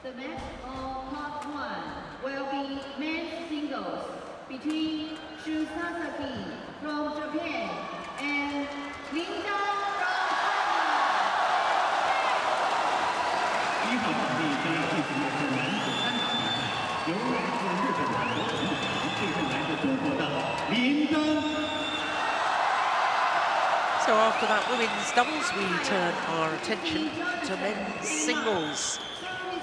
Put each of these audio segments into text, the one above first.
The match of part 1 will be men's singles between Sasaki from Japan and Linda from China. 1号场地将要进行的是男子单打比赛，由来自日本的罗子祥对阵来自中国的林丹。 So after that women's doubles, we turn our attention to men's singles.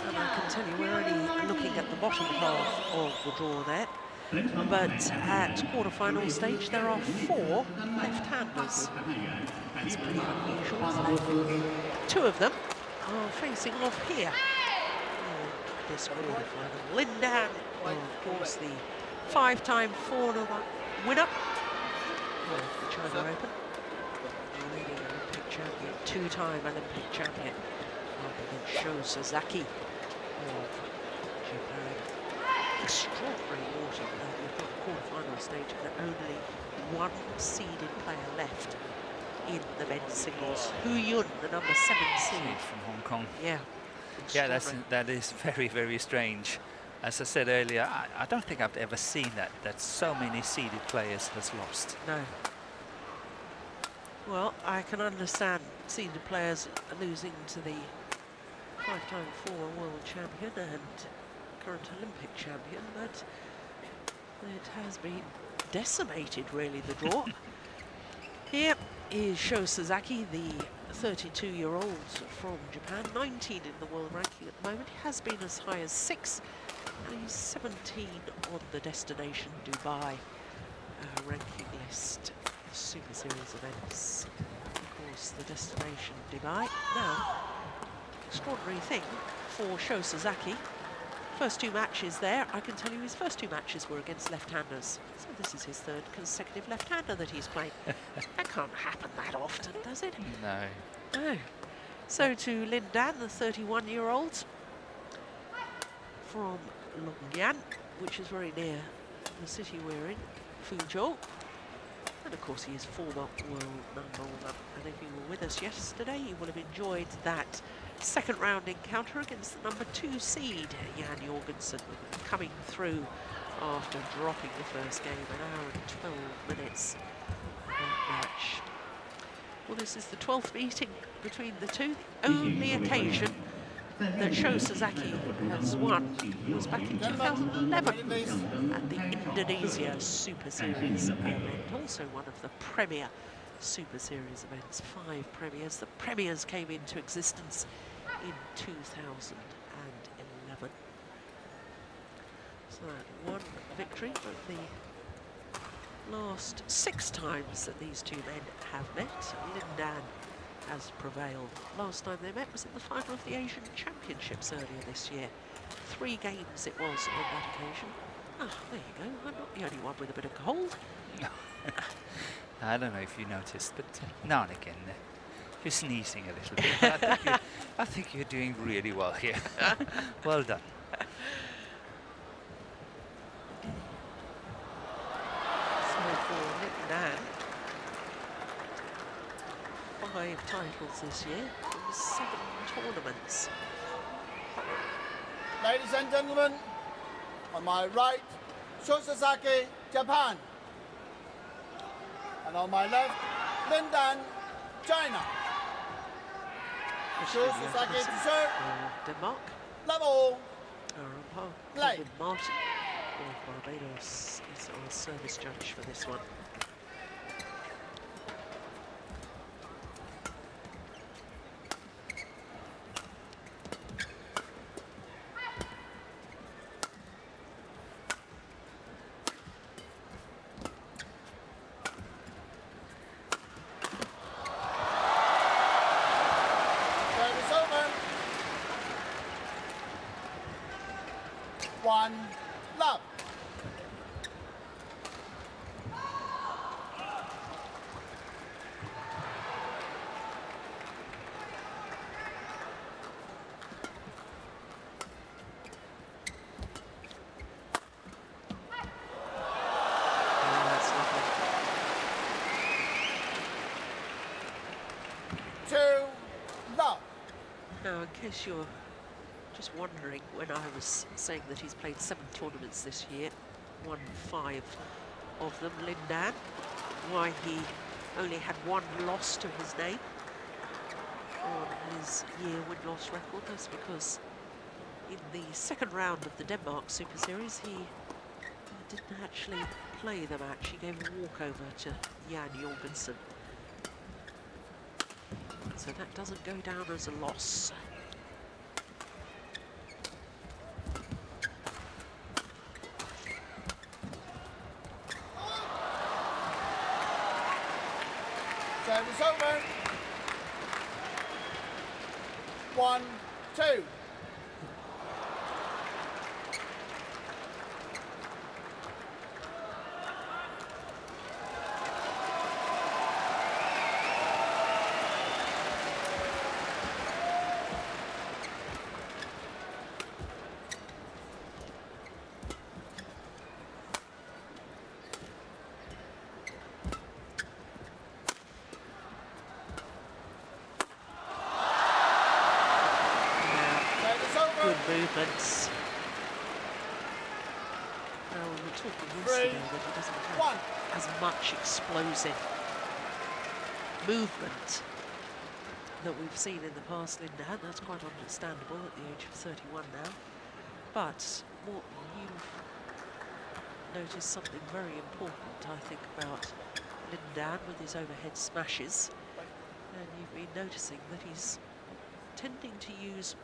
And I can tell you we're only looking at the bottom half of the draw there. But at quarter-final stage, there are 4 left-handers. That's pretty unusual, isn't it? 2 of them are facing off here. This quarter-final. Lindan, of course, the 5-time four-number winner of the China Open. Olympic champion, 2-time Olympic champion, up against Sho Sasaki of Japan. Extraordinary water. We've got the quarter-final stage and only 1 seeded player left in the men's singles. Hu Yun, the number 7 seed from Hong Kong. Yeah. Yeah, that is very, very strange. As I said earlier, I don't think I've ever seen that so many seeded players has lost. No. Well, I can understand seeded players losing to the 5-time former world champion and current Olympic champion, but it has been decimated, really, the draw. Here is Sho Sasaki, the 32-year-old from Japan, 19 in the world ranking at the moment. He has been as high as 6, and he's 17 on the destination Dubai ranking list. Super Series events. Of course, the destination Dubai. Now, extraordinary thing for Sho Sasaki. First 2 matches there, I can tell you his first 2 matches were against left-handers. So this is his 3rd consecutive left-hander that he's played. That can't happen that often, does it? No. No. So to Lin Dan, the 31-year-old from Longyan, which is very near the city we're in, Fuzhou. And of course he is former world number 1. And if you were with us yesterday, you will have enjoyed that 2nd round encounter against the number 2 seed, Jan Jorgensen, coming through after dropping the first game, 1 hour and 12 minutes of that match. Well, this is the 12th meeting between the two. The only occasion that Sho Sasaki has won was back in 2011 at the Indonesia Super Series event, also one of the premier Super Series events, 5 premiers. The premiers came into existence in 2011. So that 1 victory of the last 6 times that these 2 men have met. Lindan has prevailed. Last time they met was in the final of the Asian Championships earlier this year. 3 games it was on that occasion. Ah, there you go. I'm not the only one with a bit of cold. I don't know if you noticed, but now and again you're sneezing a little bit. But I think you're doing really well here. Well done. So for Lindan, 5 titles this year from 7 tournaments. Ladies and gentlemen, on my right, Sho Sasaki, Japan. And on my left, Lindan, China. Sho Sasaki to serve. Denmark. Level. Play. Martin of Barbados is our service judge for this one. One love. Two love. Now, in case you're Just wondering, when I was saying that he's played 7 tournaments this year, won 5 of them, Lindan, why he only had 1 loss to his name on his year win-loss record. That's because in the second round of the Denmark Super Series, he didn't actually play the match. He gave a walkover to Jan Jorgensen. So that doesn't go down as a loss. Service over. 1-2. Movements. Now, we were talking yesterday that he doesn't have as much explosive movement that we've seen in the past, Lindan. That's quite understandable at the age of 31 now. But, Morten, you've noticed something very important, I think, about Lindan with his overhead smashes. And you've been noticing that he's tending to use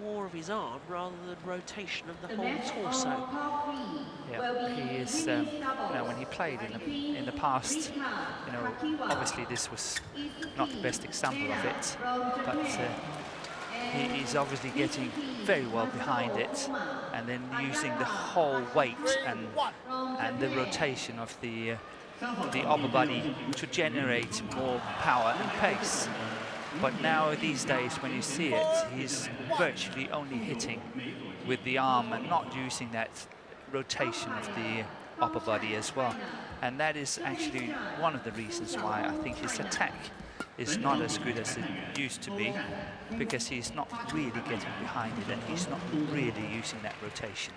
more of his arm rather than rotation of the whole torso. Yeah, he is. You know, when he played in the past, you know, obviously this was not the best example of it, but he is obviously getting very well behind it, and then using the whole weight and the rotation of the upper body to generate more power and pace. But now, these days, when you see it, he's virtually only hitting with the arm and not using that rotation of the upper body as well. And that is actually one of the reasons why I think his attack is not as good as it used to be, because he's not really getting behind it and he's not really using that rotation.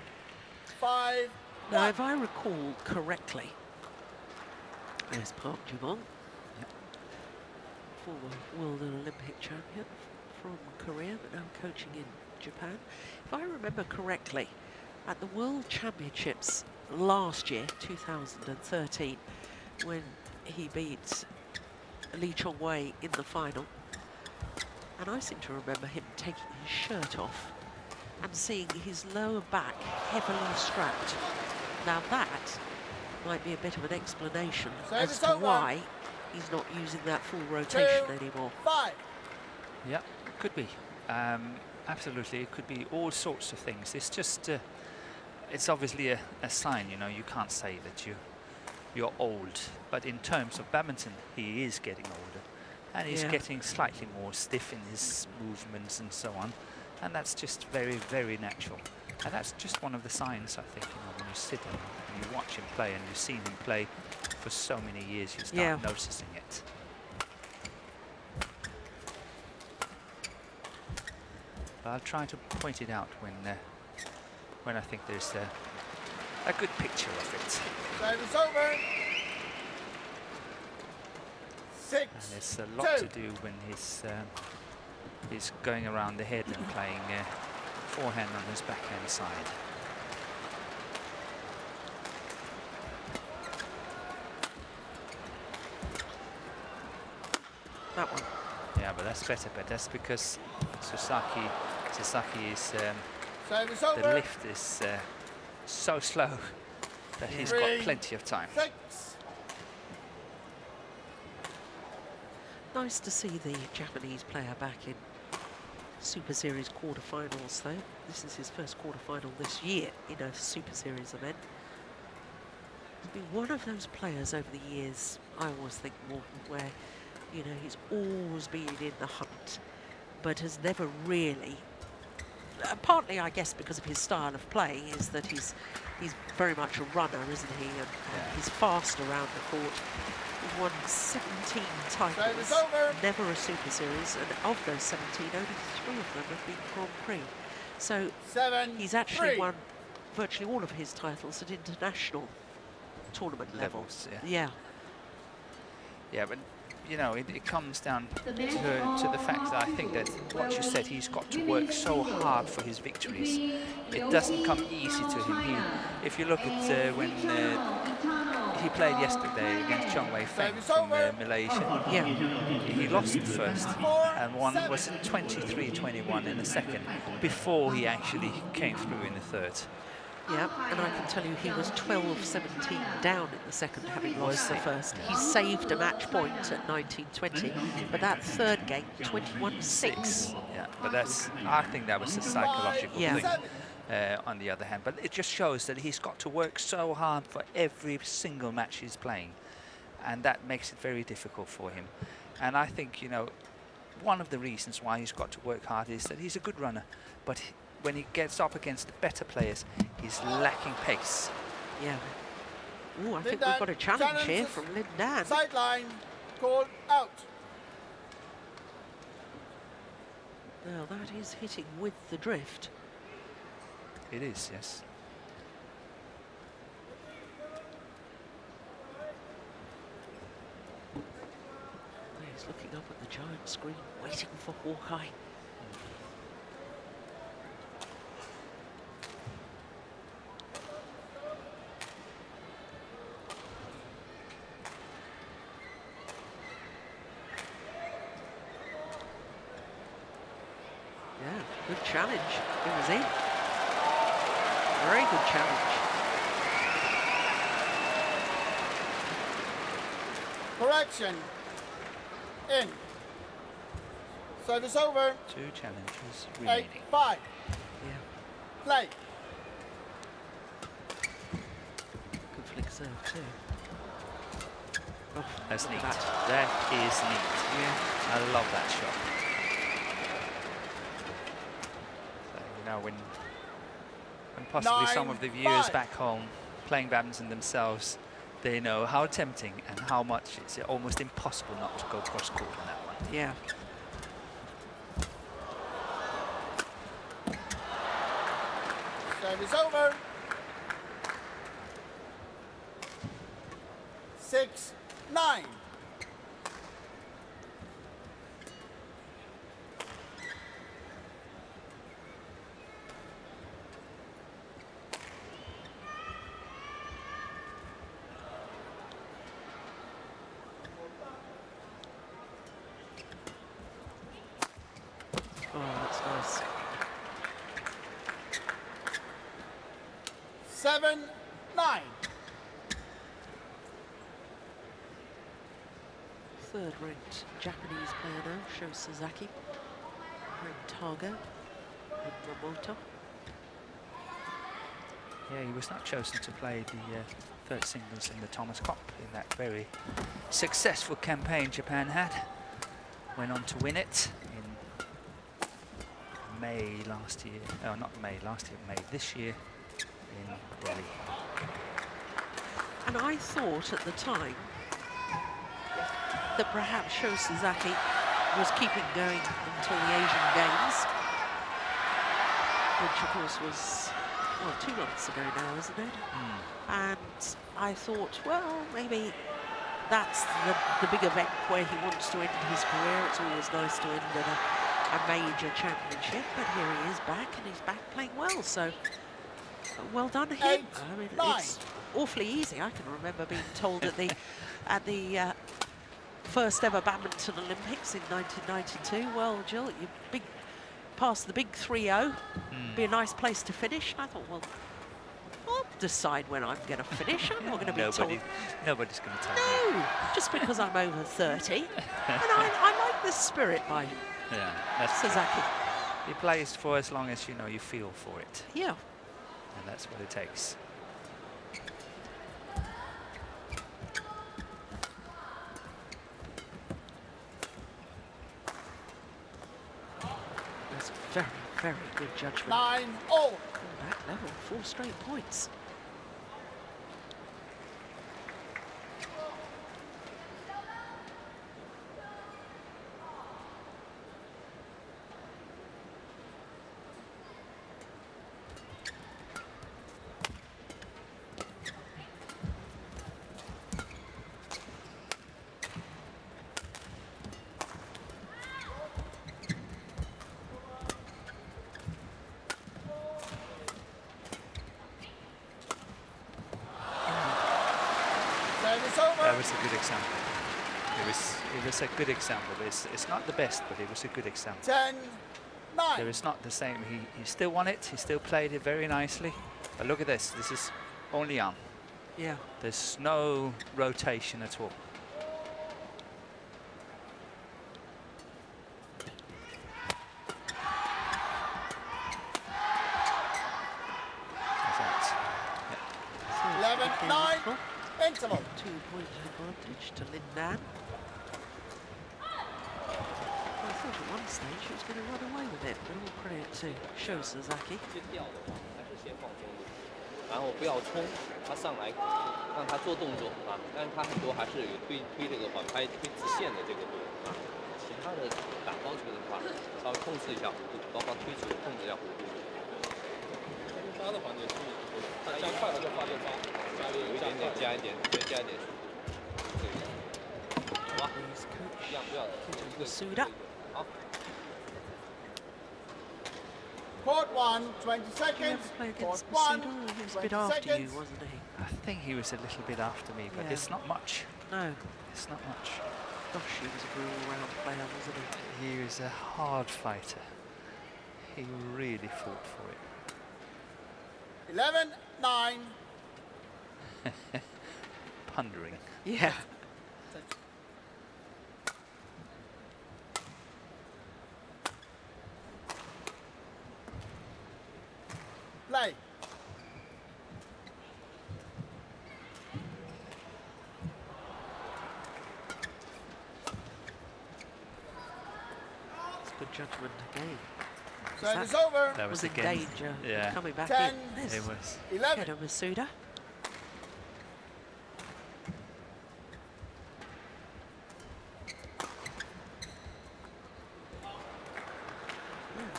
5. Now, if I recall correctly, there's Park Ji-won, former World and Olympic champion from Korea, but now coaching in Japan. If I remember correctly, at the World Championships last year, 2013, when he beat Lee Chong-wei in the final, and I seem to remember him taking his shirt off and seeing his lower back heavily strapped. Now that might be a bit of an explanation as to why he's not using that full rotation anymore. 5. Yeah, could be. Absolutely, it could be all sorts of things. It's just, it's obviously a sign, you know, you can't say that you're old. But in terms of badminton, he is getting older. And he's getting slightly more stiff in his movements and so on. And that's just very, very natural. And that's just one of the signs, I think, you know, when you sit and you watch him play and you've seen him play for so many years, you start noticing it. But I'll try to point it out when I think there's a good picture of it. Service over. 6. And there's a lot to do when he's going around the head and playing forehand on his backhand side. That one. Yeah, but that's better. But that's because Sasaki is the lift is so slow that he's got plenty of time. 6. Nice to see the Japanese player back in Super Series quarterfinals, though. This is his first quarterfinal this year in a Super Series event. He's been one of those players over the years, I always think, Morten, where, you know, he's always been in the hunt, but has never really, partly, I guess, because of his style of playing, is that he's very much a runner, isn't he? And he's fast around the court. He's won 17 titles, never a Super Series, and of those 17, only 3 of them have been Grand Prix. So 7-3. he's actually won virtually all of his titles at international tournament Levels, level. yeah. Yeah. Yeah, but you know, it comes down to the fact that I think that what you said, he's got to work so hard for his victories. It doesn't come easy to him. If you look at when he played yesterday against Chong Wei Feng from Malaysia, Yeah. he lost the first and won, was it 23-21 in the second, before he actually came through in the third. Yeah, and I can tell you he was 12-17 down in the second, having lost the first. He saved a match point at 19-20, but that third game, 21-6. Yeah, but I think that was a psychological thing. On the other hand, but it just shows that he's got to work so hard for every single match he's playing, and that makes it very difficult for him. And I think, you know, one of the reasons why he's got to work hard is that he's a good runner, but when he gets up against the better players, he's lacking pace. Yeah. Oh, I think we've got a challenge here from Lin Dan. Sideline, called out. Now that is hitting with the drift. It is, yes. He's looking up at the giant screen, waiting for Hawkeye. Yeah, good challenge. It was in. Very good challenge. Correction. In. Service over. 2 challenges remaining. 8-5. Yeah, Play. good flick serve too. Oh, That's look neat. at that. That is neat. Yeah. I love that shot. So, you know, when possibly some of the viewers 9-5. back home playing badminton themselves, they know how tempting and how much it's almost impossible not to go cross court in that one. Yeah. Service over. 6-9. Oh, that's nice. 7-9. Third-ranked Japanese player now, Sho Sasaki. Tago and Mamoto. Yeah, he was not chosen to play the third singles in the Thomas Cup in that very successful campaign Japan had. Went on to win it in May last year. Oh, not May last year, May this year in Delhi. And I thought at the time that perhaps Sho Sasaki was keeping going until the Asian Games, which of course was, well, 2 months ago now, isn't it? And I thought, well, maybe that's the big event where he wants to end his career. It's always nice to end at a major championship, but here he is back, and he's back playing well, so well done him. I mean, it's awfully easy. I can remember being told at the first ever Badminton Olympics in 1992, well, Jill, you passed the big 3-0, be a nice place to finish. I thought, well, I'll decide when I'm going to finish. I'm not going to be told. Nobody's going to tell me. No, just because I'm over 30. And I like the spirit by Sasaki. He plays for as long as, you know, you feel for it. Yeah. And that's what it takes. That's very, very good judgment. 9-0. Back level, 4 straight points. was a good example. It was a good example. It's not the best, but it was a good example. 10, 9. It was not the same. He still won it. He still played it very nicely. But look at this. This is only arm. Yeah. There's no rotation at all. So 11, okay, 9, well, interval. 2-point advantage to Lin Dan. I thought at one stage she was going to run away with it, but all credit to Sho Sasaki. 然后不要冲，他上来让他做动作啊，但是他很多还是有推这个缓拍、推直线的这个动作啊。其他的打高球的话，稍微控制一下弧度，包括推球控制一下弧度。发的环节是，他加快了就发就发，有一点点加一点，再加一点速度。对，好吧，一样不要一个 Suda. 好。 Court 1, 20 He seconds. ever played Court against 1, Masuda? He was a 20 bit after you, seconds. wasn't he? I think he was a little bit after me, but Yeah. it's not much. No. It's not much. Gosh, he was a real all-round player, wasn't he? He was a hard fighter. He really fought for it. 11, 9. Pondering. Yeah. Play. It's good judgment again. Service over. That Was was in again. danger Yeah. coming back 10, in. There's It was. 11. Head of Masuda.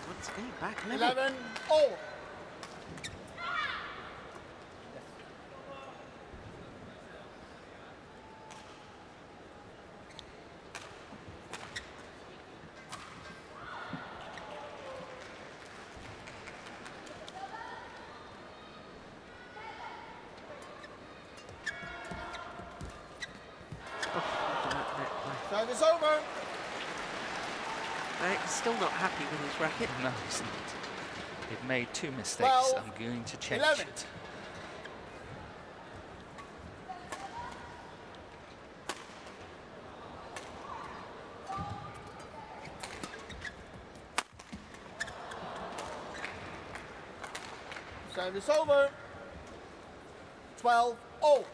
Once again, back level. 11, all. Service over. He's still not happy with his racket. No, it's not. It made 2 mistakes. 12, I'm going to change 11. it. Service over. 12, all.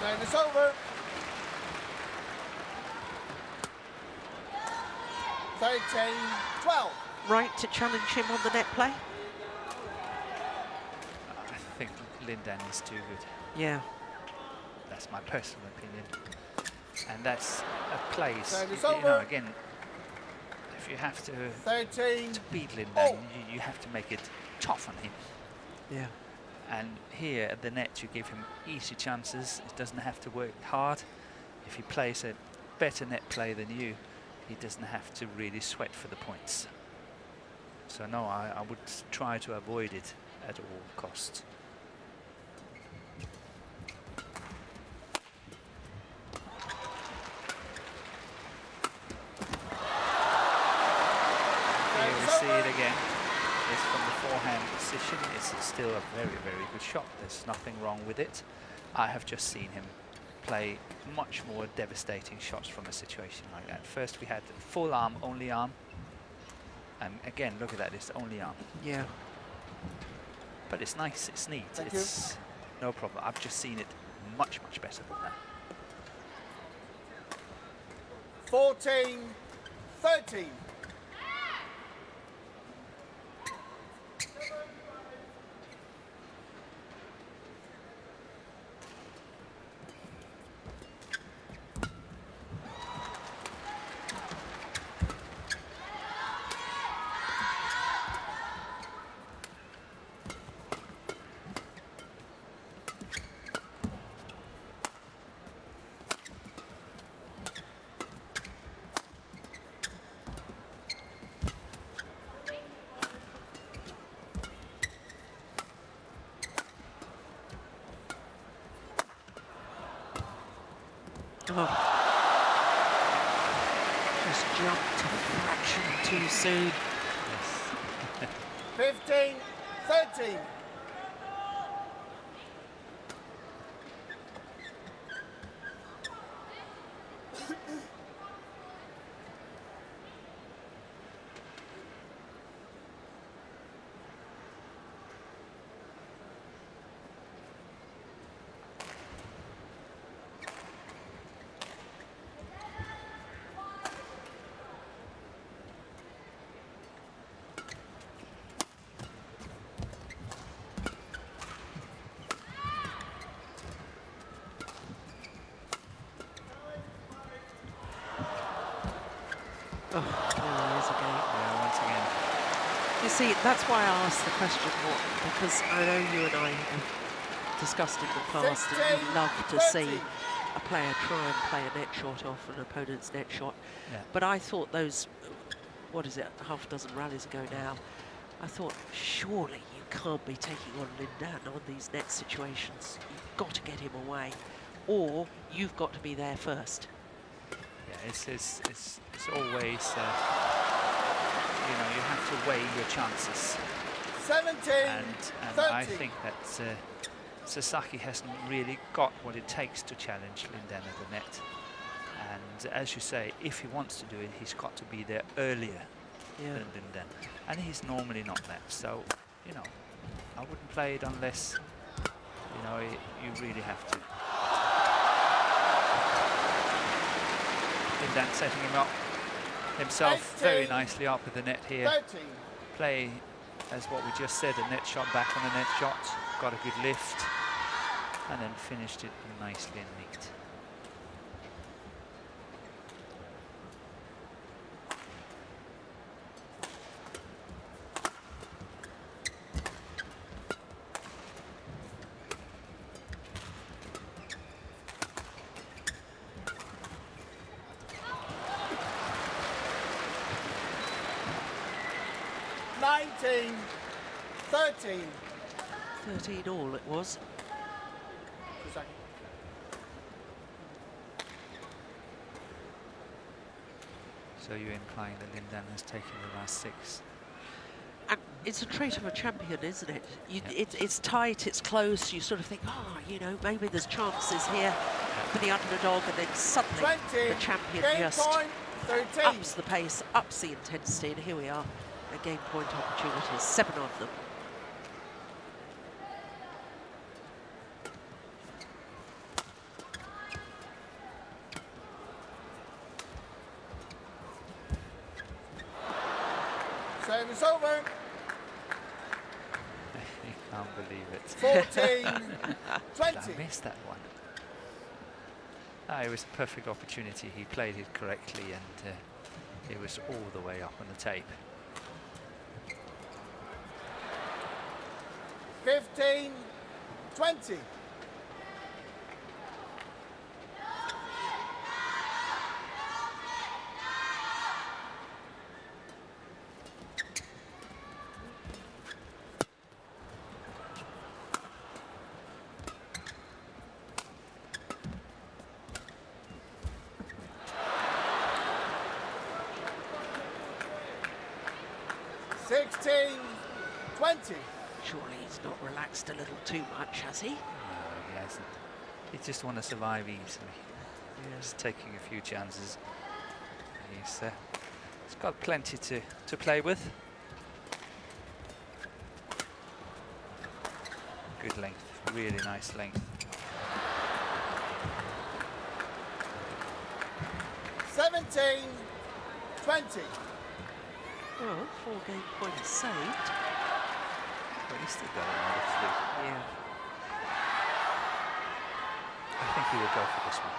Service over. 13, 12. Right to challenge him on the net play. I think Lin Dan is too good. Yeah. That's my personal opinion. And that's a place, Service you know, over. again, if you have to 13, beat Lin Dan, Oh. you have to make it tough on him. Yeah. And here at the net, you give him easy chances. He doesn't have to work hard. If he plays a better net play than you, he doesn't have to really sweat for the points. So no, I would try to avoid it at all costs. Here we see it again. It's from the forehand position. It's still a very, very good shot. There's nothing wrong with it. I have just seen him play much more devastating shots from a situation like that. First we had full arm, only arm. And again, look at that, it's only arm. Yeah. But it's nice, it's neat, Thank you. it's no problem. I've just seen it much, much better than that. 14, 13. Just jumped a fraction too soon. 15-13. Oh, there he is again. Yeah, once again. You see, that's why I asked the question, what, because I know you and I have discussed in the past and you'd love to see a player try and play a net shot off an opponent's net shot. Yeah. But I thought those, what is it, half a dozen rallies ago now, I thought, surely you can't be taking on Lindan on these net situations. You've got to get him away, or you've got to be there first. Yeah, it's always, you know, you have to weigh your chances. 17-13. And I think that Sasaki hasn't really got what it takes to challenge Lindan at the net. And as you say, if he wants to do it, he's got to be there earlier than Lindan. And he's normally not that. So, you know, I wouldn't play it unless, you know, you really have to. Lindan setting him up himself 18, very nicely up with the net here. 13. Play, as what we just said, a net shot back on a net shot, got a good lift, and then finished it nicely and neat. Nineteen, 13. 13 all it was. So you're implying that Lindan has taken the last 6? And it's a trait of a champion, isn't it? It's tight, it's close, you sort of think, oh, you know, maybe there's chances here for the underdog, and then suddenly 20, the champion game just point, 13. ups the pace, ups the intensity, and here we are, a game point opportunities, 7 of them. Service over. You can't believe it. 14, 20. I missed that one. It was a perfect opportunity. He played it correctly, and it was all the way up on the tape. 15, 20. Surely he's not relaxed a little too much, has he? No, he hasn't. He just want to survive easily. Just taking a few chances. He's got plenty to play with. Good length, really nice length. 17, 20. Well, 4 game points saved. But he's still got another 3. Yeah. I think he will go for this one.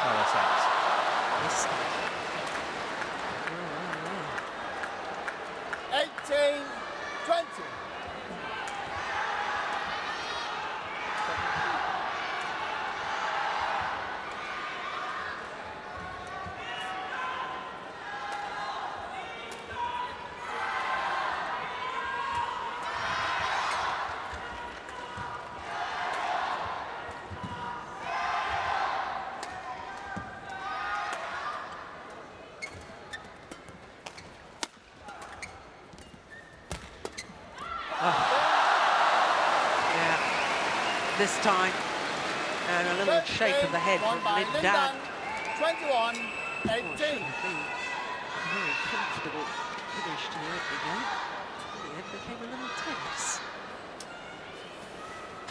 Oh, that's nice. Yes. 18, 20. this time. And a little shake of the head won from by Lin Lin Dan. Dan, 21-18. A very comfortable finish to the opening game. In the end, became a little tense.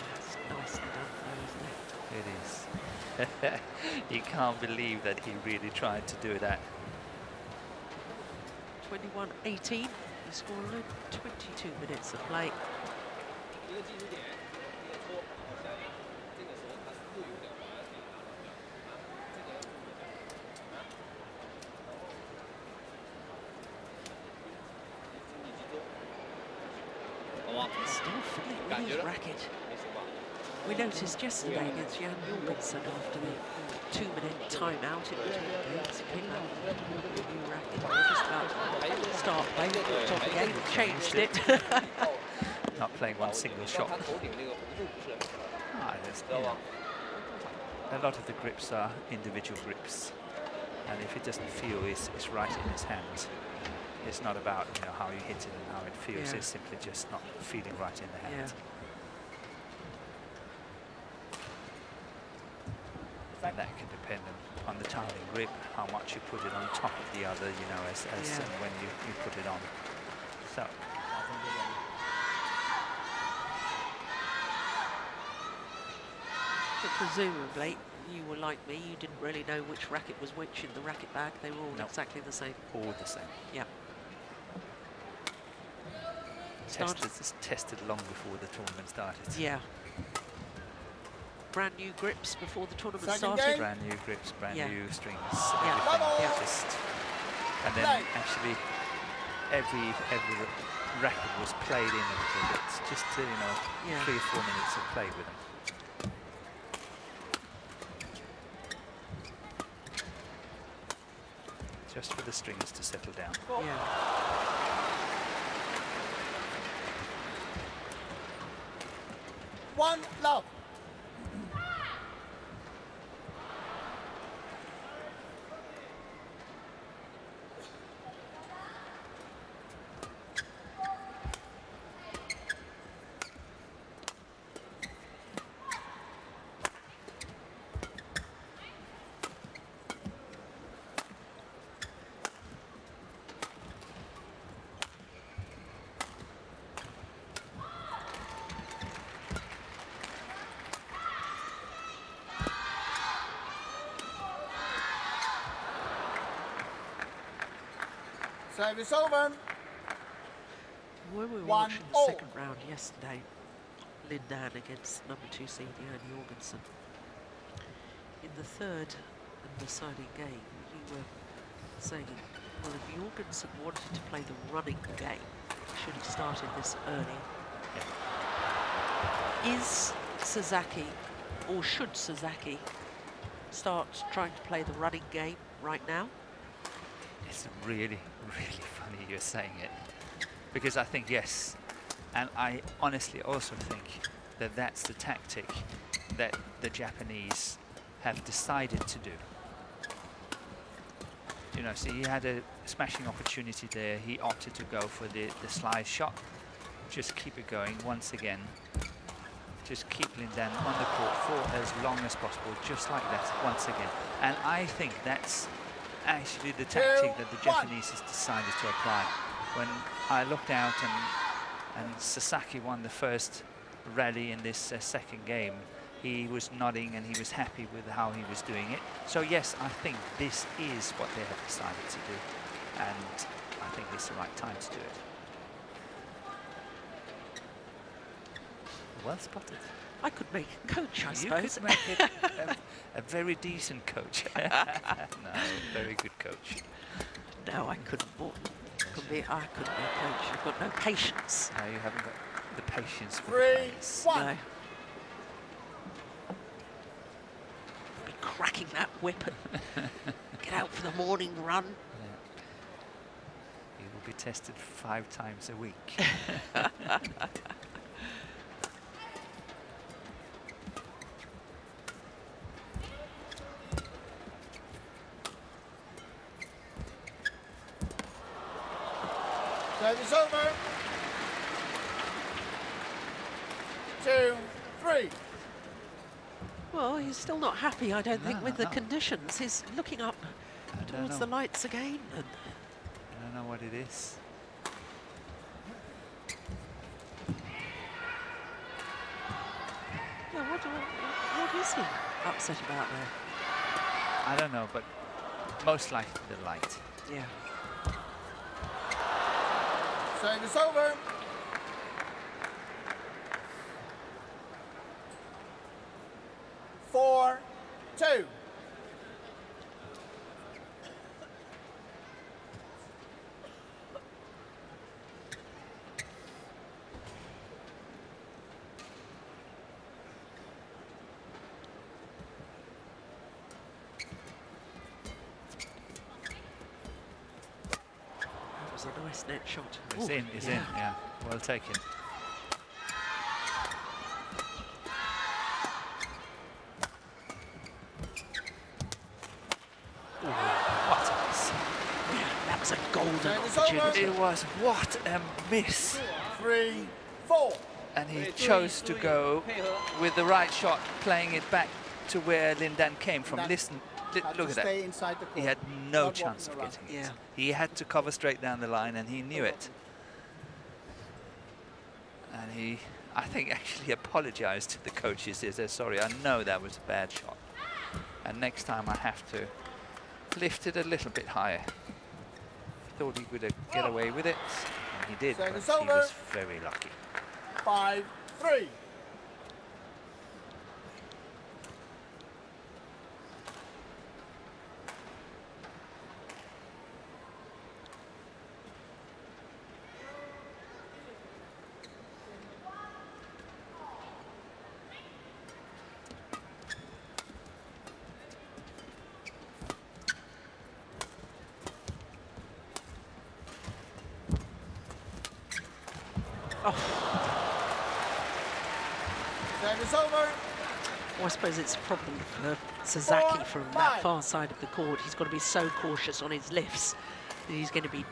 That's nicely done, though, isn't it? It is. You can't believe that he really tried to do that. 21-18. The score alone, 22 minutes of play. 一个技术点，一个搓往下压，这个时候他是又有点滑了，这个要注意一下。身体集中，好吧？ Still fiddling with 感觉 his 了， racket. 没事吧？ We noticed yesterday against Jan Jorgensen after the 2-minute timeout in between games, he came out with a new racket. Just about to start playing, looked off again, changed it. Not playing one single 他 shot. 头顶那个弧度不是很好， Ah, there's- 知道吧？ A lot of the grips are individual grips, and if it doesn't feel it's right in his hand, it's not about how you hit it and how it feels. Yeah. It's simply just not feeling right in the hand. And that can depend on the targeting grip, how much you put it on top of the other, as Yeah. and when you put it on. So. But presumably, you were like me, you didn't really know which racket was which in the racket bag. They were all No. exactly the same. All the same. Yeah. Started- Tested long before the tournament started. Yeah. Brand new grips before the tournament Second started. game. Brand new grips, brand Yeah. new strings, Yeah. everything. Double. Just, and then Play. actually every racket was played in a little bit, just to, Yeah. 3 or 4 minutes of play with them. Just for the strings to settle down. Yeah. One love. Service over. When we were 1-0. watching the second round yesterday, Lin Dan against number 2 seed Jan Jorgensen. In the third and deciding game, you were saying, well, if Jorgensen wanted to play the running game, he should have started this early. Is Sasaki, or should Sasaki, start trying to play the running game right now? It's really, really funny you're saying it, because I think yes, and I honestly also think that that's the tactic that the Japanese have decided to do. So he had a smashing opportunity there. He opted to go for the slide shot. Just keep it going once again. Just keep Lin Dan on the court for as long as possible, just like that, once again. And I think that's actually the tactic that the Japanese has decided to apply. When I looked out and Sasaki won the first rally in this second game, he was nodding and he was happy with how he was doing it. So yes, I think this is what they have decided to do, and I think it's the right time to do it. Well spotted. I could make a coach, I You suppose. could make it a very decent coach. No, very good coach. No, I couldn't. I couldn't be a coach. I've got no patience. No, you haven't got the patience for the 3-1. players. No. Be cracking that whip and get out for the morning run. You will be tested 5 times a week. Service over. 2-3. Well, he's still not happy, I don't think, No, with the no. conditions. He's looking up towards the lights again. And I don't know what it is. yeah, what is he upset about there? I don't know, but most likely the light. Yeah. Service over. 4-2. That was a nice net shot. It's Ooh, in, it's in, yeah. Well taken. Ooh, what a miss. Yeah, that was a golden Service opportunity. It was, what a miss. 3-4. And he chose to go with the right shot, playing it back to where Lindan came from. Listen, Had look to at that. stay inside the He court, had no not chance of walking around. getting it. Yeah. He had to cover straight down the line, and he knew it. And he, I think, actually apologized to the coaches. He said, sorry, I know that was a bad shot. And next time I have to lift it a little bit higher. Thought he would get away with it, and he did, but Service he over. was very lucky. 5-3. Service over. Well, I suppose it's a problem for Sasaki from that 4-5. far side of the court. He's got to be so cautious on his lifts that he's going to be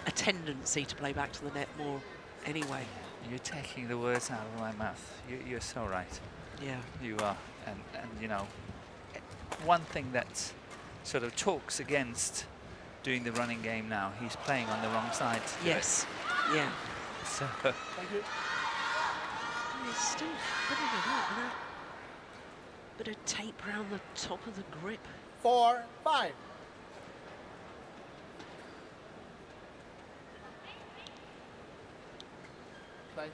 a tendency to play back to the net more anyway. You're taking the words out of my mouth. You're so right. Yeah. You are. And you know, one thing that sort of talks against doing the running game now, he's playing on the wrong side to do Yes. Yeah. it. So Thank you. He's still putting it out with a bit of tape around the top of the grip. 4-5. Play.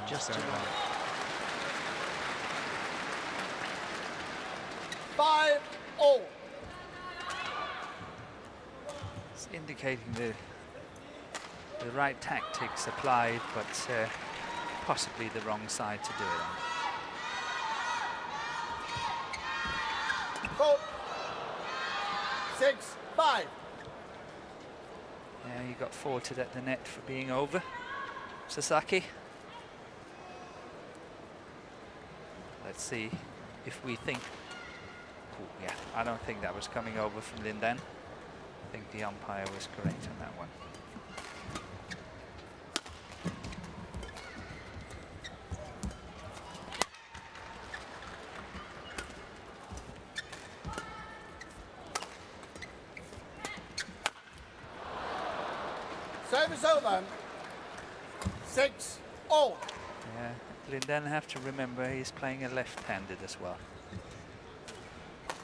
Just to Very well. 5-0. it's indicating the right tactics applied, but possibly the wrong side to do it on. Go. 6-5. Yeah, he got faulted at the net for being over. Sasaki. Let's see if we think. Ooh, yeah, I don't think that was coming over from Lindan. I think the umpire was correct on that one. Service over. 6-0. Yeah, Lindan have to remember he's playing a left-handed as well.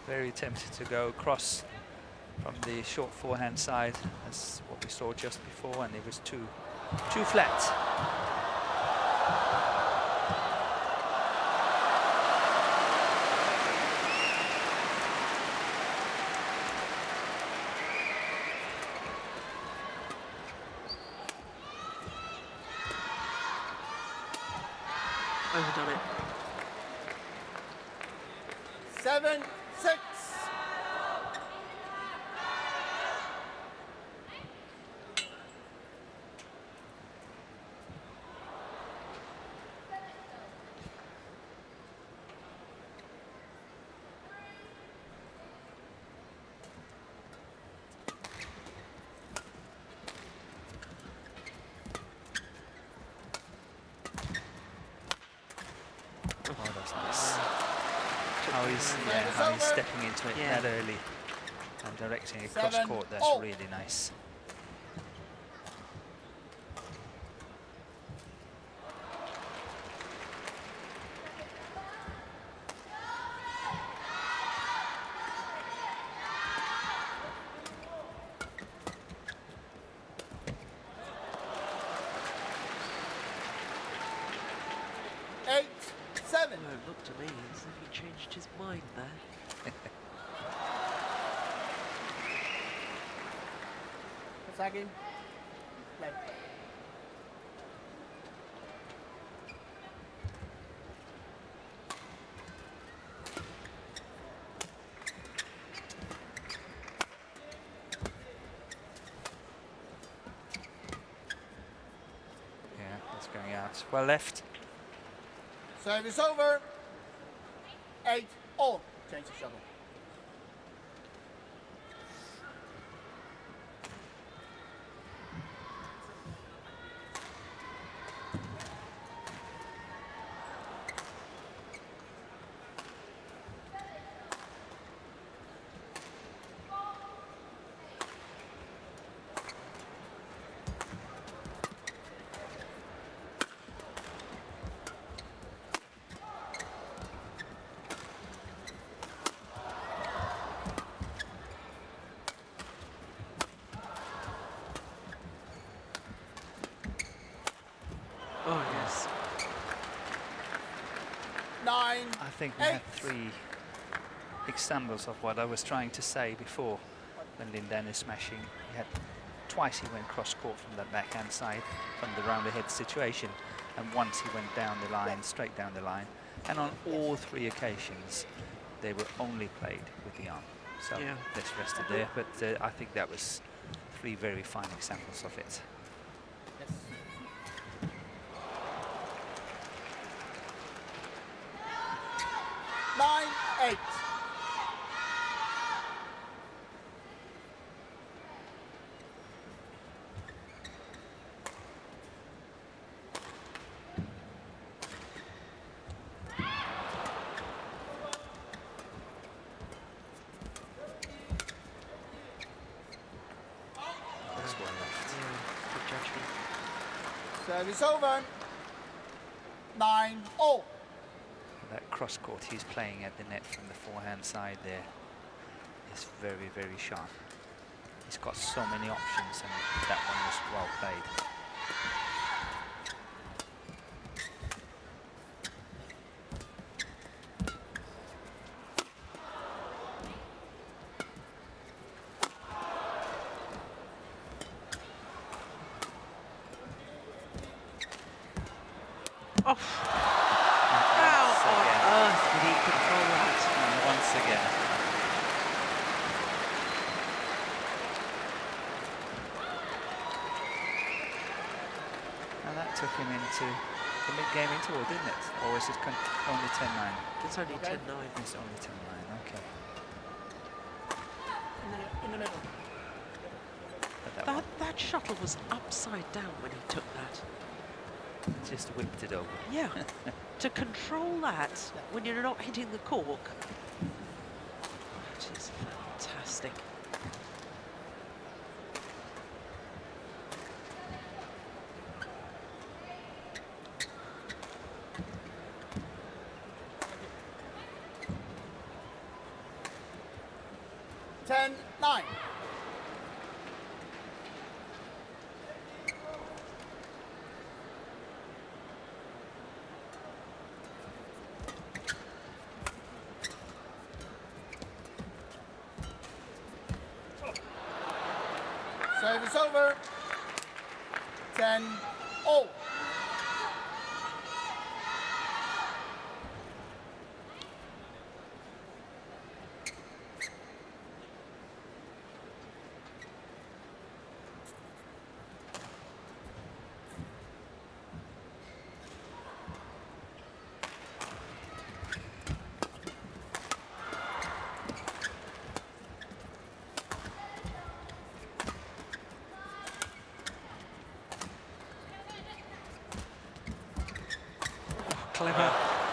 Very tempted to go across from the short forehand side, as what we saw just before, and it was too flat. overdone it. 7-6. Oh, that's nice. How he's stepping into it that early and directing it cross court. That's really nice. Well, it looked to me as if he changed his mind there. Sasaki, play. Yeah, that's going out. Well left. Service over. 8-all. Change the shuttle. Oh, yes. 9. I think we had 3 examples of what I was trying to say before when Lindan is smashing. He had twice he went cross court from that backhand side from the round ahead situation, and once he went down the line, straight down the line, and on all 3 occasions they were only played with the arm. So let's rest it there, but I think that was 3 very fine examples of it. Yes. 9-8. That's well left. Good judgment. Service over. 9-all. That cross court he's playing at the net from the forehand side there is very, very sharp. He's got so many options, and that one was well played. Oh. How on earth did he control that? And once again. And that took him into the mid-game interval, didn't it? Or is it only 10-9? It's only 10-9. It's only 10-9, okay. In the middle. But That shuttle was upside down when he took that. just whipped it over. Yeah. To control that when you're not hitting the cork, that is fantastic. Ten, 9. Service over. 10-all.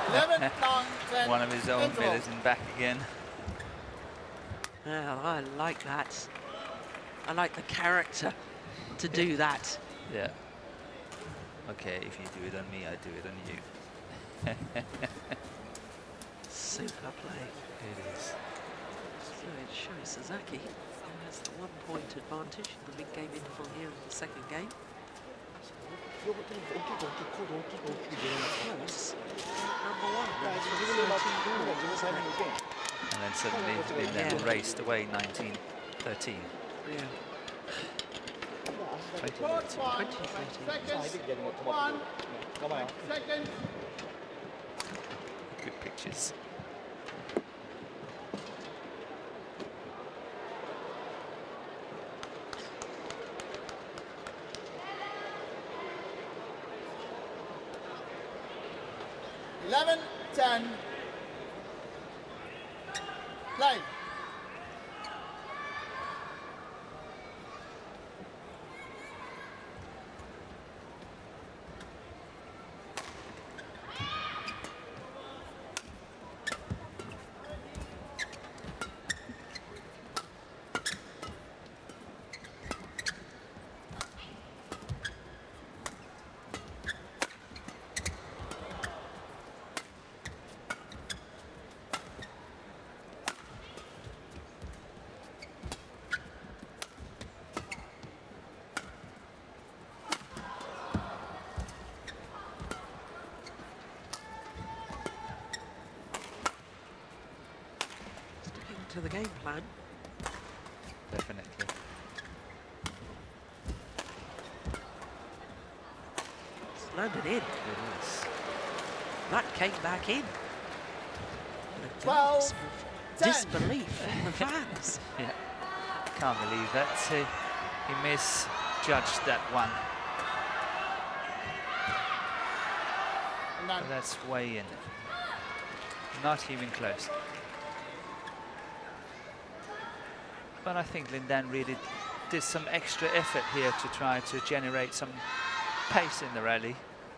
11, 9, 10. One of his own interval. militant back again. Yeah, I like that. I like the character to do that. Yeah. Okay, if you do it on me, I do it on you. Super play. It is. So it shows Sasaki has the 1 point advantage in the big game interval here in the second game. Of course, number one. And then suddenly Lin raced away 19-13. Yeah. 20, 20-13. 1 second. Good pictures. Eleven, 10. Play. To the game plan. Definitely. It's landed in. It is. That came back in. 12, 10. Disbelief from the fans. Yeah. Can't believe that. He misjudged that one. And then But that's way in. Not even close. But I think Lindan really did some extra effort here to try to generate some pace in the rally.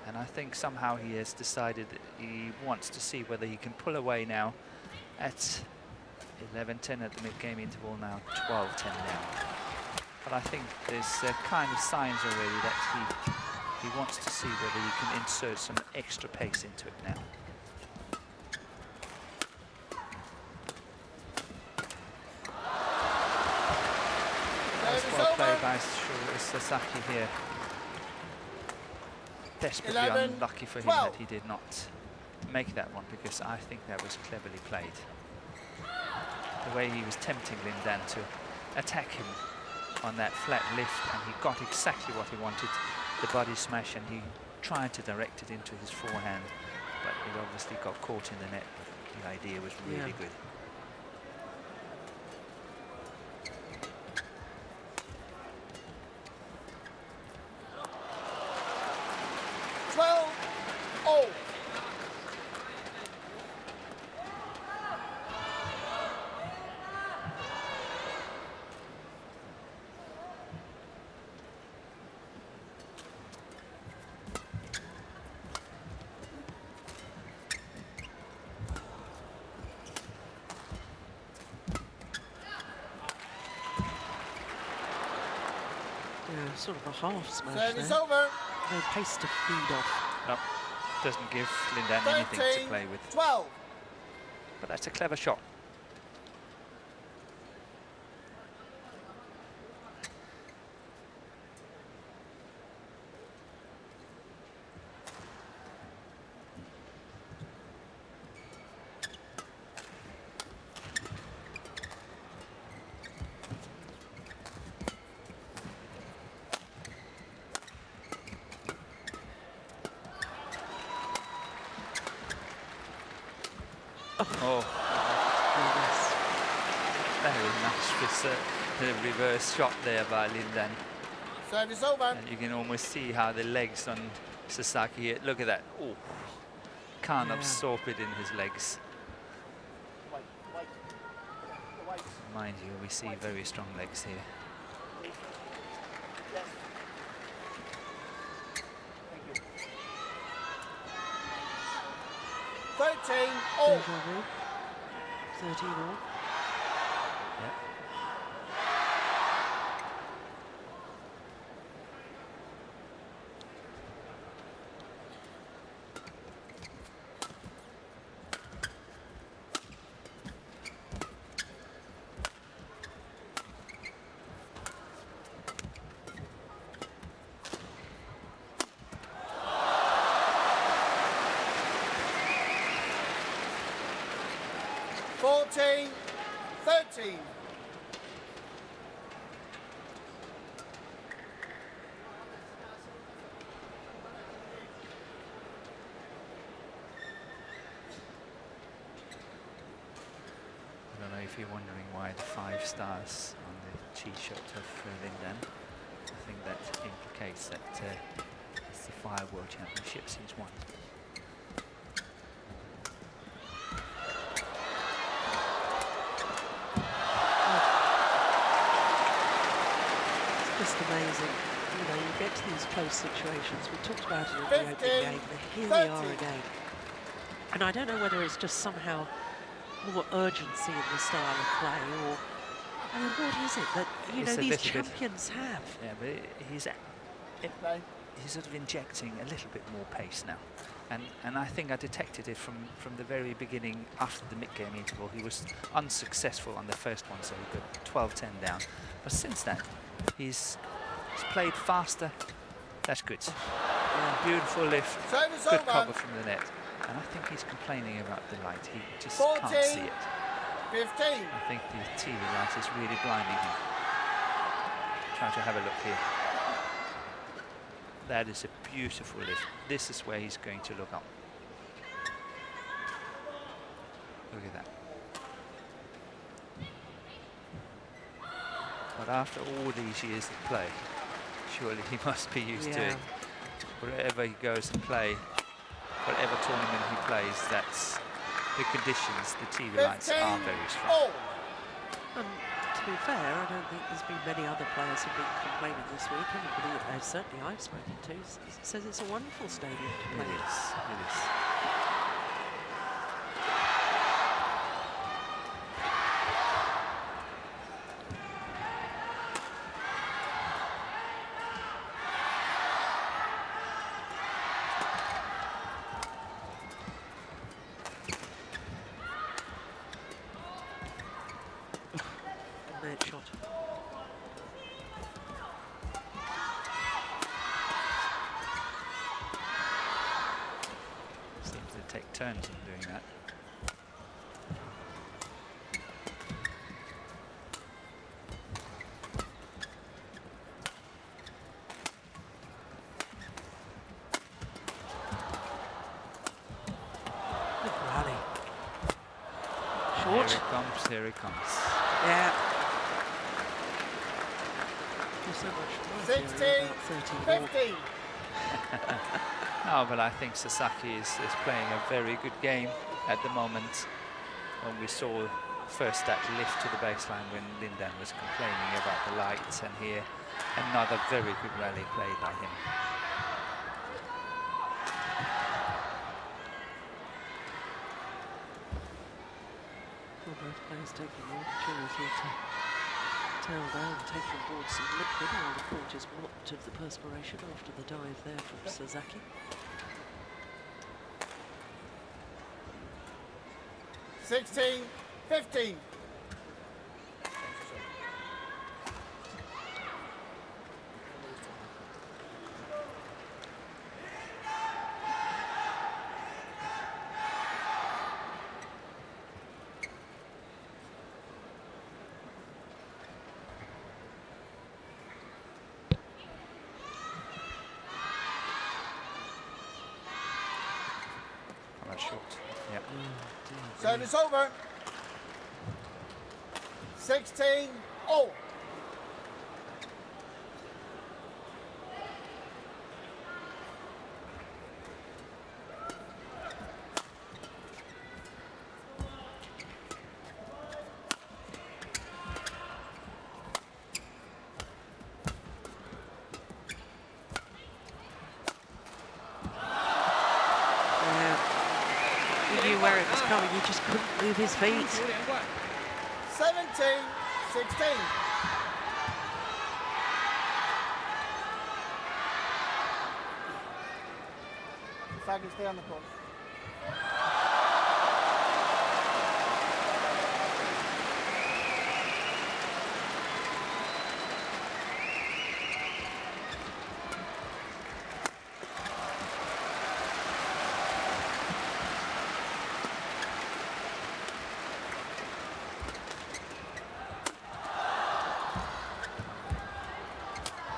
And I think somehow he has decided that he wants to see whether he can pull away now at 11-10 at the mid-game interval, now 12-10 now. But I think there's kind of signs already that he wants to see whether he can insert some extra pace into it now. Well played by Sasaki here. Desperately 11, unlucky for him 12. that he did not make that one, because I think that was cleverly played. The way he was tempting Lindan to attack him on that flat lift, and he got exactly what he wanted, the body smash, and he tried to direct it into his forehand, but it obviously got caught in the net. The idea was really good. Sort of a half smash Service there. over. No pace to feed off. No, doesn't give Lindan anything to play with. 12. But that's a clever shot. Oh, very nice reverse shot there by Lindan. Service over. And you can almost see how the legs on Sasaki, look at that. Oh, can't absorb it in his legs. Mind you, we see very strong legs here. all. Deja vu. 13 all. Yeah. Fourteen, 13. I don't know if you're wondering why the 5 stars on the THAIHOT of Lindan. I think that implicates that it's the 5 World Championships he's won. It's just amazing. You know, you get to these close situations. We talked about it in the opening game, but here we are again. And I don't know whether it's just somehow more urgency in the style of play, or I mean, what is it that It's a these little bit- champions have? Yeah, but he's sort of injecting a little bit more pace now. And I think I detected it from the very beginning after the mid-game interval. He was unsuccessful on the first one, so he got 12-10 down. But since then, he's played faster. That's good. Yeah. Beautiful lift, Service good over. cover from the net. And I think he's complaining about the light. He just 14. can't see it. 15. I think the TV light is really blinding him. Trying to have a look here. That is a beautiful lift. This is where he's going to look up. Look at that. But after all these years of play, surely he must be used to it. Wherever he goes and play, whatever tournament he plays, that's the conditions, the TV lights are very strong. All. And to be fair, I don't think there's been many other players who've been complaining this week. Everybody, certainly I've spoken to, says it's a wonderful stadium to play. It is, it is. Net shot. Seems to take turns in doing that. Good rally. Here Short. it comes, here it comes. Yeah. There's so much more 16, here, about 13 all. 15. No, but I think Sasaki is playing a very good game at the moment. When we saw first that lift to the baseline when Lindan was complaining about the lights, and here another very good rally played by him. Well, both players taking the opportunity to tail down, take on board some liquid, while the court is mopped of the perspiration after the dive there from Sasaki. Sixteen, 15. How much short? Yeah. Service over. 16, all. He knew where it he just couldn't move his feet. 17-16. Sasaki, stay on the court.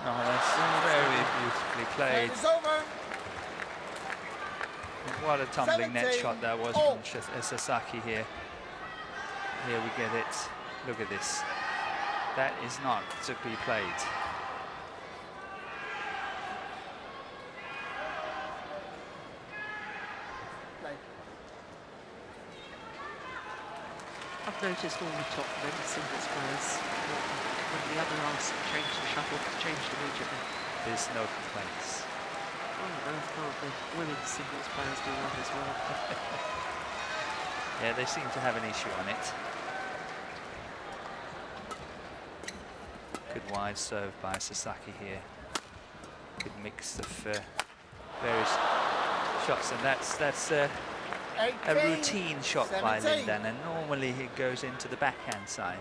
Oh, that's very beautifully played. It's over. What a tumbling net 17. shot that was Oh. from Sasaki here. Here we get it. Look at this. That is not to be played. Play. I've noticed all the top men's singles players, when the other arms change the shuffle, changed immediately. There's no complaints. Oh, no, can't the women's singles players do that as well? Yeah, they seem to have an issue on it. Good wide serve by Sasaki here. Good mix of various shots, and that's a 18, routine shot by 17. Lindan, and normally he goes into the backhand side,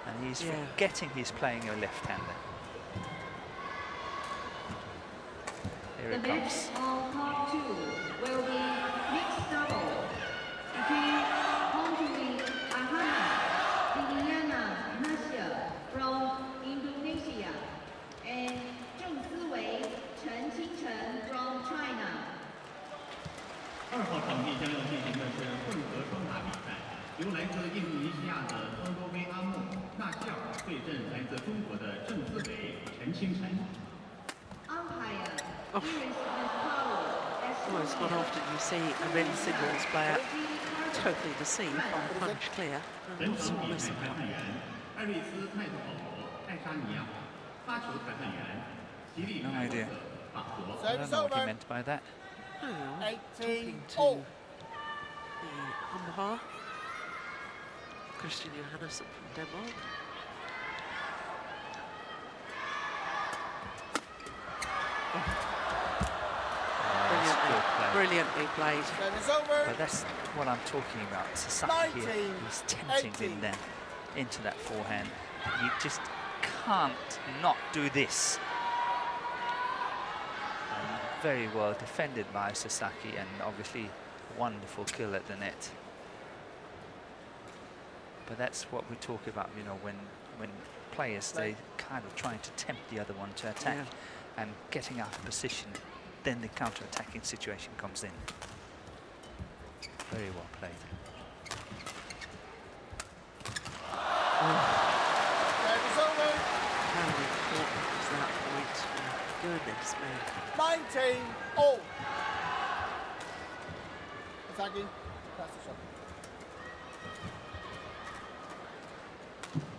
and he's forgetting he's playing a left-hander. Here The it next comes. on court 2 will be mixed double between Hongkui Ahmad Liliana Nasir from Indonesia and Zheng Ziwei Chen Qingchen from China. 2号场地将要进行的是混合双打比赛，由来自印度尼西亚的亨多威阿木纳西尔对阵来自中国的郑思维陈清晨。 Umpire Oh. Iris Vesparo Well, it's not often you see a men's singles player totally deceived by a punch clear. 本 And 场 also 比赛 missing 裁 one. 判员艾瑞斯泰特保罗爱沙尼亚，发球裁判员吉利 No 凯 idea. 沃特法国。 I don't know what he meant by that. Oh, 18. talking to Oh. the umpire, Christian Johannesson from Denmark. That's good play. Brilliantly played. Game is over. But that's what I'm talking about. Sasaki here, 19, he's tempting 18. Lindan into that forehand. You just can't not do this. And very well defended by Sasaki, and obviously wonderful kill at the net. But that's what we talk about, you know, when players, they kind of trying to tempt the other one to attack and getting out of position, then the counter-attacking situation comes in. Very well played. Game is over. How important was that point? My goodness me. 19 all. Sasaki, pass the shot.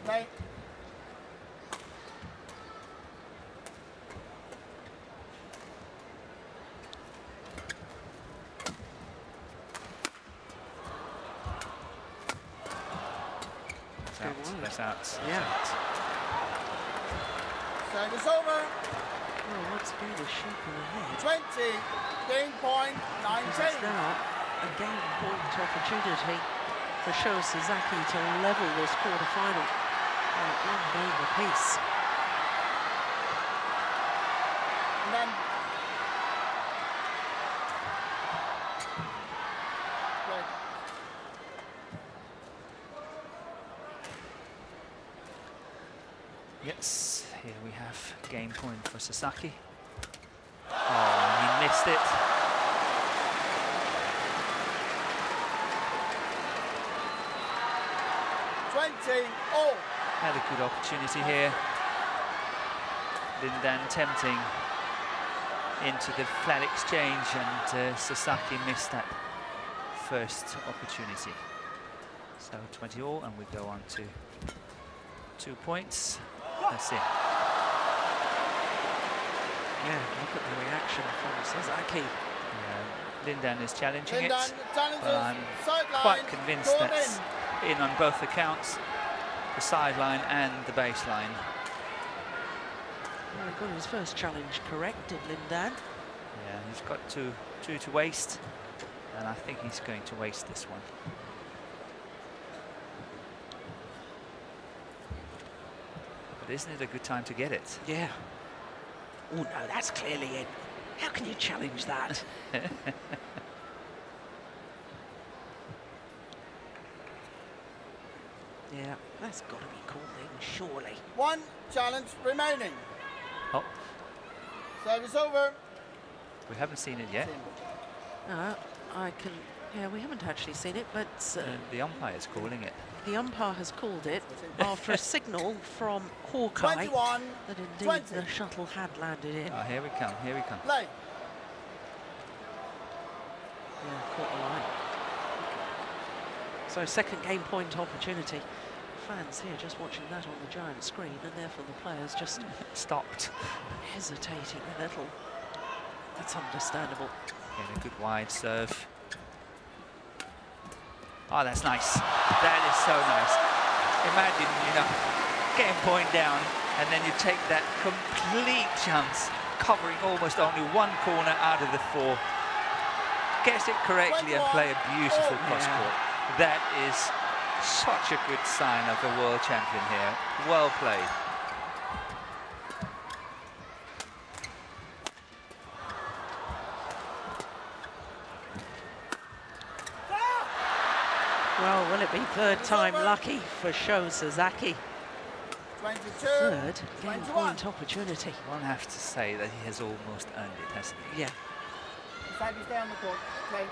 Play. That's out. Yeah. Game is over. Well, once again, a shoot in the head. 20. Game point. This 19. is now a game point opportunity for Sho Sasaki to level this quarter-final at one game apiece. And then play. Yes, here we have game point for Sasaki. Oh, he missed it. All. Had a good opportunity here. Lindan tempting into the flat exchange, and Sasaki missed that first opportunity. So 20 all, and we go on to 2 points. That's it. Yeah, look at the reaction from Sasaki. Yeah, Lindan is challenging Lindan it, challenges but I'm sideline, quite convinced drawn that's in on both accounts, the sideline and the baseline. Well, he got his first challenge correct, did Lindan? Yeah, he's got two to waste, and I think he's going to waste this one. But isn't it a good time to get it? Yeah. Oh no, that's clearly in. How can you challenge that? Yeah, that's got to be called in, surely. One challenge remaining. Oh, Service over. we haven't seen it yet. I can... Yeah, we haven't actually seen it, but The umpire's calling it. the umpire has called it after a signal from Hawkeye 21, that indeed 20. the shuttle had landed in. Oh, here we come, here we come. Play. Yeah, caught the line. So second game point opportunity. Fans here just watching that on the giant screen, and therefore the players just Stopped. hesitating a little. That's understandable. Again, a good wide serve. Oh, that's nice. That is so nice. Imagine, you know, getting point down, and then you take that complete chance, covering almost only one corner out of the four. Guess it correctly and play a beautiful cross court. That is such a good sign of the world champion here. Well played. Well, will it be third time lucky for Sho Sasaki? 22, Third game 21. point opportunity. One has to say that he has almost earned it, hasn't he? Yeah. Sasaki, stay on the court. Play.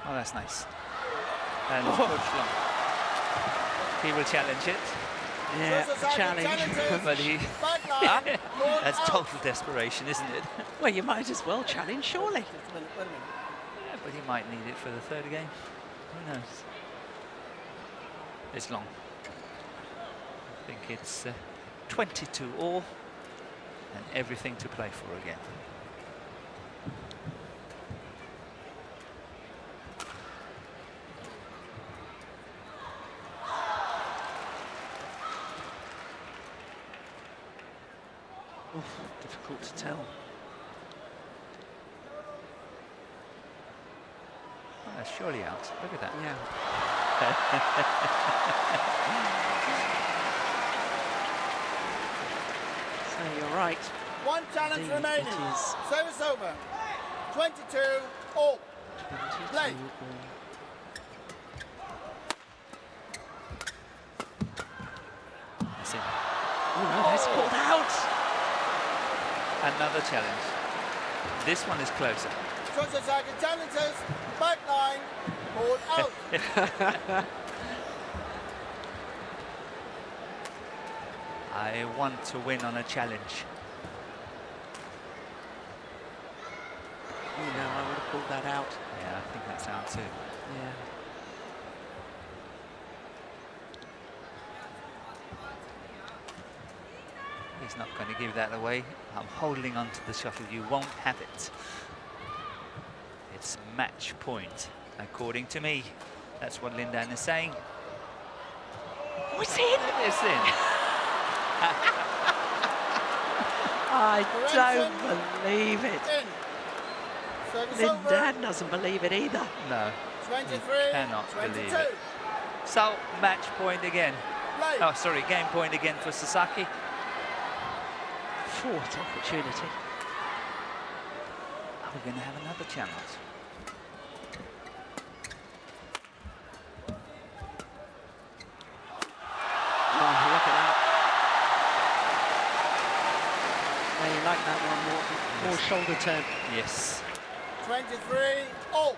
Oh, that's nice. And Coach Long, he will challenge it, Yeah, Sasaki challenge. challenges. but he, Backline. Ball that's out. total desperation, isn't it? Well, you might as well challenge, surely. Yeah, but he might need it for the third game. Who knows? It's long. I think it's 22 all, and everything to play for again. Oof, difficult to tell. Oh, that's surely out. Look at that. Yeah. So you're right. One challenge Indeed, remaining. it is. Service over. 22 all. 22 Play. all. That's it. Oh no, that's called out. Another challenge. This one is closer. Sho Sasaki challenges. Backline. Ball out. I want to win on a challenge. You know, I would have pulled that out. Yeah, I think that's out too. Yeah. He's not going to give that away. I'm holding on to the shuttle. You won't have it. It's match point, according to me. That's what Lindan is saying. Oh, it's in! It's in. I Correction. don't believe it. In. Service over. Lindan doesn't believe it either. No, 23. cannot 22. believe it. So, match point again. Play. Oh, sorry, game point again for Sasaki. Fourth opportunity. Are we going to have another challenge? Oh, look at that. Yeah, you like that one more shoulder turn. Yes. 23 all.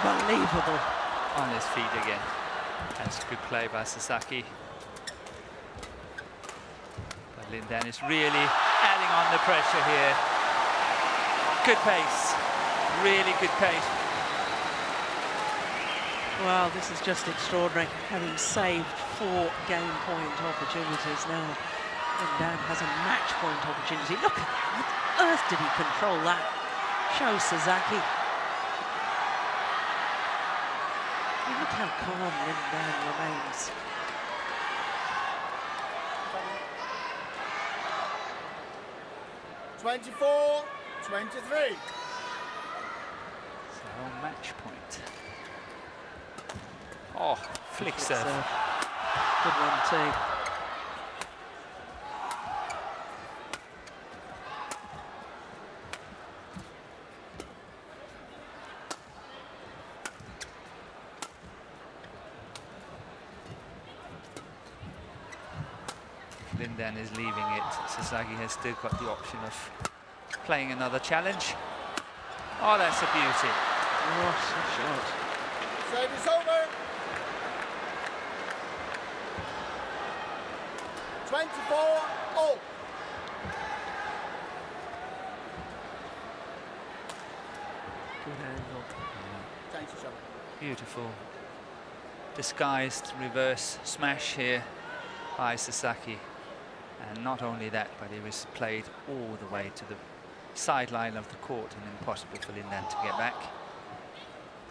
Unbelievable. On his feet again. That's good play by Sasaki. But Lin Dan is really adding on the pressure here. Good pace. Really good pace. Well, this is just extraordinary, having saved 4 game point opportunities now. Lin Dan has a match point opportunity. Look, how on earth did he control that? Show Sasaki. And look how calm Lin Dan remains. (24-23). So match point. Oh, flick serve. Good one too. Lin Dan is leaving it. Sasaki has still got the option of playing another challenge. Oh, that's a beauty. What a shot. Save is over. 24-all. Good angle. Thanks, Sean. Beautiful. Disguised reverse smash here by Sasaki. And not only that, but it was played all the way to the sideline of the court and impossible for Lin Dan to get back.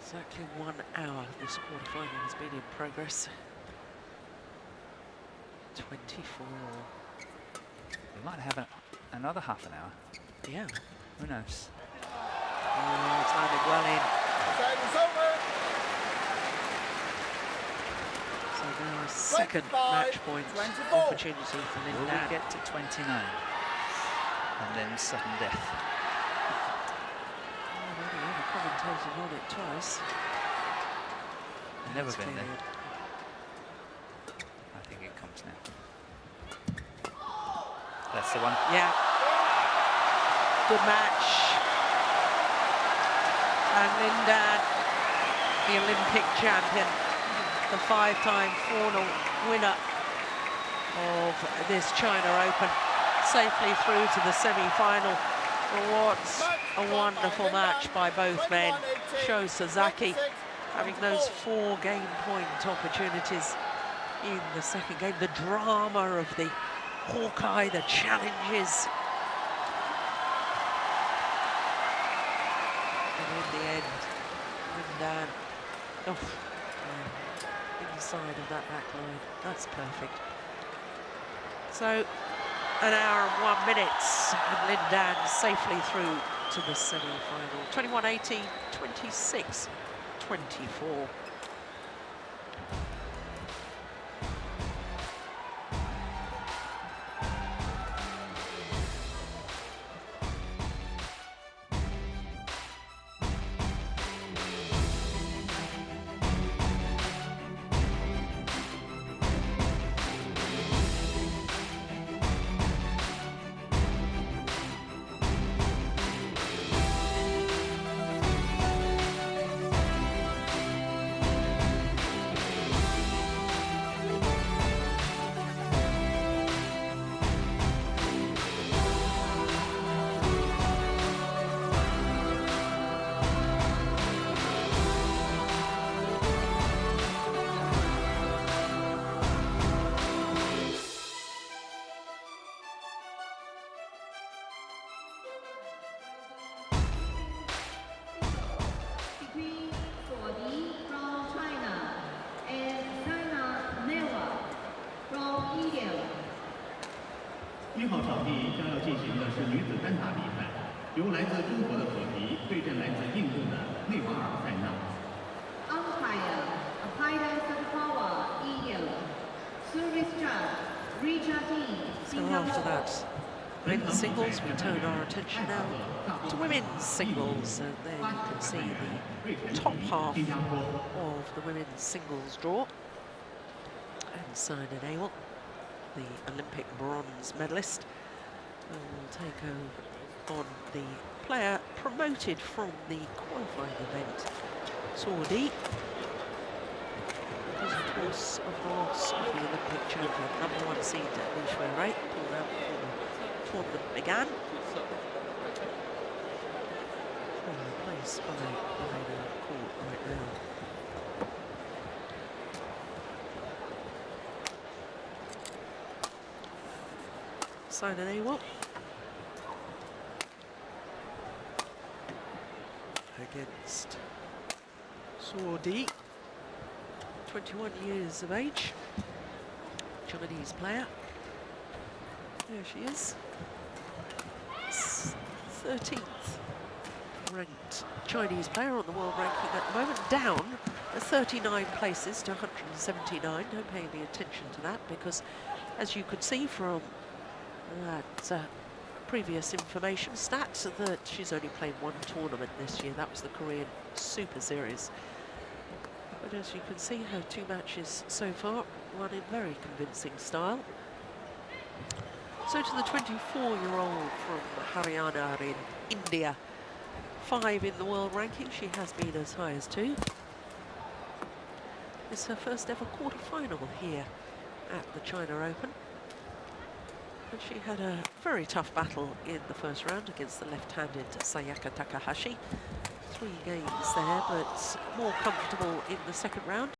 Exactly 1 hour this quarterfinal has been in progress. 24. We might have another half an hour. Yeah. Who knows? Oh, it's landed well in. Save is over. So now a second 25, match point 24. opportunity for Lin Will we Dan. get to 29? And then sudden death. Oh, the other commentators on it twice. Never That's been there. cleared. I think it comes now. That's the one. Yeah. Good match. And Lin Dan, the Olympic champion, the 5-time final winner of this China Open, safely through to the semi-final. What a wonderful match by both men. Sho Sasaki having those 4 game point opportunities in the second game. The drama of the Hawkeye, the challenges. And in the end, Lin Dan, inside of that back line. That's perfect. So, 1 hour and 1 minute, and Lin Dan safely through to the semi-final. 21-18, 26-24. Between Suodi from China and China Neva from India. 1号场地将要进行的是女子单打比赛，由来自中国的索迪对阵来自印度的内瓦尔塞纳。 Umpire, Apida Sadapawa, India. Service judge, Richard Dean, So after Singapore. that men's singles, we turn our attention now to women's singles, and there you can see the top half of the women's singles draw. And Simon Abel, the Olympic bronze medalist, will take on the player promoted from the qualifying event Saudi. Because, of course, of the loss of the Olympic champion, #1 seed Li Shuirui, pulled out before the tournament began. Place by the court right now. Simon Awol against Saudi, 21 years of age, Chinese player. There she is, 13th ranked Chinese player on the world ranking at the moment, down 39 places to 179. Don't pay any attention to that, because as you could see from that previous information stats, that she's only played one tournament this year. That was the Korean Super Series. But as you can see, her 2 matches so far won in very convincing style. So to the 24-year-old from Haryana in India, 5 in the world ranking. She has been as high as 2. It's her first ever quarter-final here at the China Open. And she had a very tough battle in the first round against the left-handed Sayaka Takahashi. 3 games there, but more comfortable in the second round.